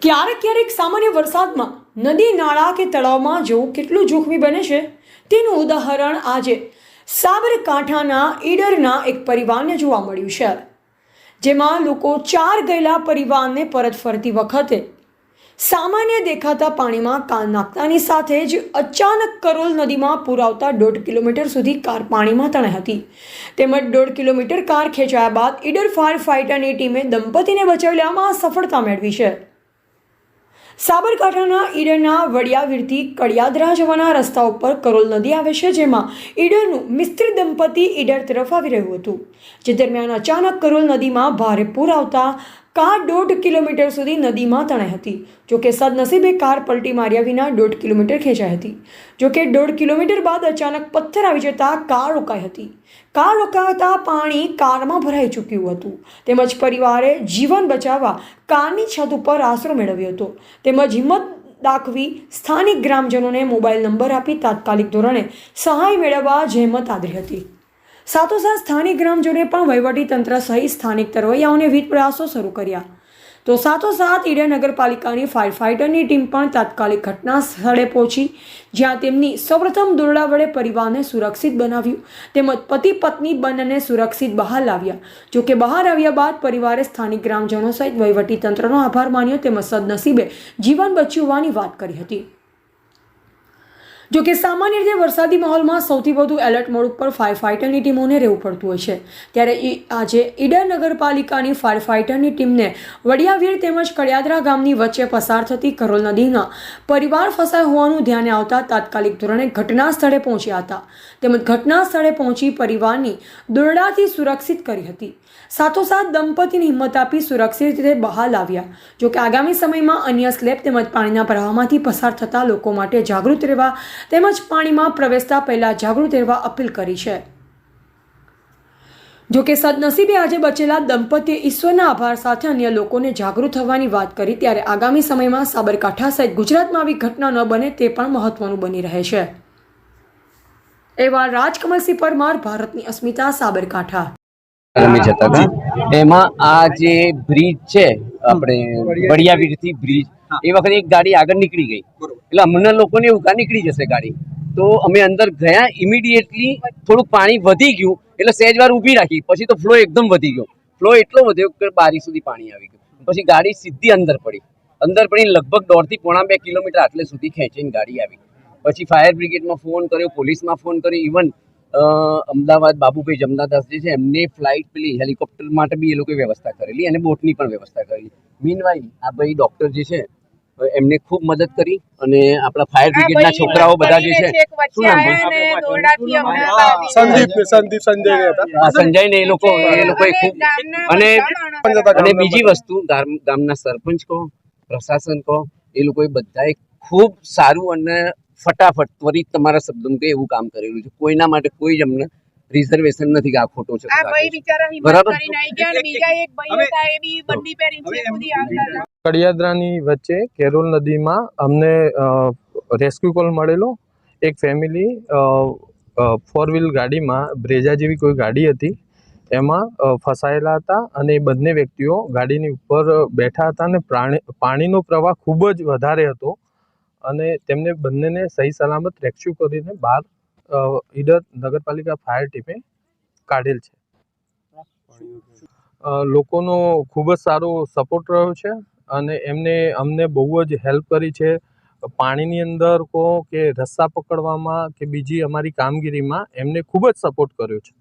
ક્યારેક સામાન્ય વરસાદમાં નદી નાળા કે તળાવમાં જવું કેટલું જોખમી બને છે તેનું ઉદાહરણ આજે સાબરકાંઠાના ઈડરના એક પરિવારને જોવા મળ્યું છે, જેમાં લોકો 4 ગયેલા પરિવારને પરત ફરતી વખતે સામાન્ય દેખાતા પાણીમાં કાન નાખતાની સાથે જ અચાનક કરોલ નદીમાં પૂર આવતા 1.5 કિલોમીટર સુધી કાર પાણીમાં તણાઈ હતી. તેમજ 1.5 કિલોમીટર કાર ખેંચાયા બાદ ઈડર ફાયર ફાઇટરની ટીમે દંપતીને બચાવી લેવામાં સફળતા મેળવી છે. સાબરકાંઠાના ઈડરના વડિયાવીરથી કડિયાદરા જવાના રસ્તા ઉપર કરોલ નદી આવે છે, જેમાં ઈડરનું મિસ્ત્રી દંપતી ઈડર તરફ આવી રહ્યું હતું. જે દરમિયાન અચાનક કરોલ નદીમાં ભારે પૂર આવતા કાર 1.5 કિલોમીટર સુધી નદીમાં તણાઈ હતી. જોકે સદનસીબે કાર પલટી માર્યા વિના 1.5 કિલોમીટર ખેંચાઈ હતી. જોકે 1.5 કિલોમીટર બાદ અચાનક પથ્થર આવી જતા કાર રોકાઈ હતી. કાર રોકાતા પાણી કારમાં ભરાઈ ચૂક્યું હતું. તેમજ પરિવારે જીવન બચાવવા કારની છત ઉપર આશરો મેળવ્યો હતો. તેમજ હિંમત દાખવી સ્થાનિક ગ્રામજનોને મોબાઈલ નંબર આપી તાત્કાલિક ધોરણે સહાય મેળવવા જહેમત આદરી હતી. સાથોસાથ સ્થાનિક ગ્રામજનોએ પણ વહીવટી તંત્ર સહિત સ્થાનિક તરવૈયાઓને વિવિધ પ્રયાસો શરૂ કર્યા. તો સાથોસાથ ઈડર નગરપાલિકાની ફાયર ફાઇટરની ટીમ પણ તાત્કાલિક ઘટના સ્થળે પહોંચી, જ્યાં તેમની સૌપ્રથમ દોરડા વડે પરિવારને સુરક્ષિત બનાવ્યું તેમજ પતિ પત્ની બંનેને સુરક્ષિત બહાર લાવ્યા. જોકે બહાર આવ્યા બાદ પરિવારે સ્થાનિક ગ્રામજનો સહિત વહીવટી તંત્રનો આભાર માન્યો તેમજ સદનસીબે જીવન બચ્યું હોવાની વાત કરી હતી. જોકે સામાન્ય રીતે વરસાદી માહોલમાં સૌથી વધુ એલર્ટ મોડ ઉપર ફાયર ફાઇટરની ટીમોને રહેવું પડતું હોય છે, ત્યારે આજે ઈડર નગરપાલિકાની ફાયર ફાઇટરની ટીમને વડિયાવીર તેમજ કડિયાદરા ગામની વચ્ચે પસાર થતી કરોલ નદીના પરિવાર ફસાય હોવાનું ધ્યાને આવતા તાત્કાલિક ધોરણે ઘટના સ્થળે પહોંચ્યા હતા. તેમજ ઘટના સ્થળે પહોંચી પરિવારની દોરડાથી સુરક્ષિત કરી હતી. સાથોસાથ દંપતીને હિંમત આપી સુરક્ષિત રીતે બહાર લાવ્યા. જોકે આગામી સમયમાં અન્ય સ્લેબ તેમજ પાણીના પ્રવાહમાંથી પસાર થતા લોકો માટે જાગૃત રહેવા તેમજ પાણીમાં પ્રવેશતા પહેલા જાગૃત રહેવા અપીલ કરી છે. જોકે સદનસીબે આજે બચેલા દંપતીએ ઈશ્વરના આભાર સાથે અન્ય લોકોને જાગૃત થવાની વાત કરી, ત્યારે આગામી સમયમાં સાબરકાંઠા સહિત ગુજરાતમાં આવી ઘટના ન બને તે પણ મહત્વનું બની રહે છે. એવા રાજકમલસિંહ પરમાર, ભારતની અસ્મિતા, સાબરકાંઠા. એમાં આ જે બ્રિજ છે આપણે વડિયાવીરથી બ્રિજ, એ વખતે એક ગાડી આગળ નીકળી ગઈ એટલે અમને લોકોને એવું કે નીકળી જશે ગાડી, તો અમે અંદર ગયા. ઇમિડિયેટલી થોડુંક પાણી વધી ગયું એટલે સહેજ વાર ઊભી રાખી, પછી તો ફ્લો એકદમ વધી ગયો. ફ્લો એટલો વધ્યો કે બારી સુધી પાણી આવી ગયું. પછી ગાડી સીધી અંદર પડી લગભગ 1.5 થી 2 કિલોમીટર આટલે સુધી ખેંચીને ગાડી આવી. પછી ફાયર બ્રિગેડમાં ફોન કર્યો, પોલીસમાં ફોન કર્યો, ઇવન અમદાવાદ બાબુભાઈ જમનાદાસ જે છે એમને ફ્લાઇટ પેલી હેલિકોપ્ટર માટે બી એ લોકોએ વ્યવસ્થા કરેલી અને બોટની પણ વ્યવસ્થા કરેલી. મીનવાઇલ આ ભાઈ ડોક્ટર જે છે એમને ખૂબ મદદ કરી અને આપણા ફાયર બ્રિગેડના છોકરાઓ બધા જે છે, શું નામ સંજય ને એ લોકોએ ખૂબ અને બીજી વસ્તુ ગામના સરપંચ કહો, પ્રશાસન કહો, એ લોકોએ બધાએ ખૂબ સારું અને ફટાફટ ત્વરિત તમારા શબ્દોમાં કે એવું કામ કરેલું છે. કોઈના માટે કોઈ જ અમને રિઝર્વેશન નથી કે આ ખોટો છે. બરાબર. કડિયાદરાની વચ્ચે કેરોલ નદીમાં અમને રેસ્ક્યુ કોલ મળેલો. એક ફેમિલી 4 વ્હીલ ગાડીમાં, બ્રેઝા જેવી કોઈ ગાડી હતી, એમાં ફસાયેલા હતા અને એ બંને વ્યક્તિઓ ગાડીની ઉપર બેઠા હતા અને પાણીનો પ્રવાહ ખૂબ જ વધારે હતો અને તેમને બંનેને સહી સલામત રેસ્ક્યુ કરીને બહાર ઈડર નગરપાલિકા ફાયર ટીમે કાઢેલ છે. લોકોનો ખૂબ જ સારો સપોર્ટ રહ્યો છે અને અમને બહુ જ હેલ્પ કરી છે. પાણીની અંદર કહો કે રસ્તા પકડવામાં કે બીજી અમારી કામગીરીમાં એમને ખૂબ જ સપોર્ટ કર્યો છે.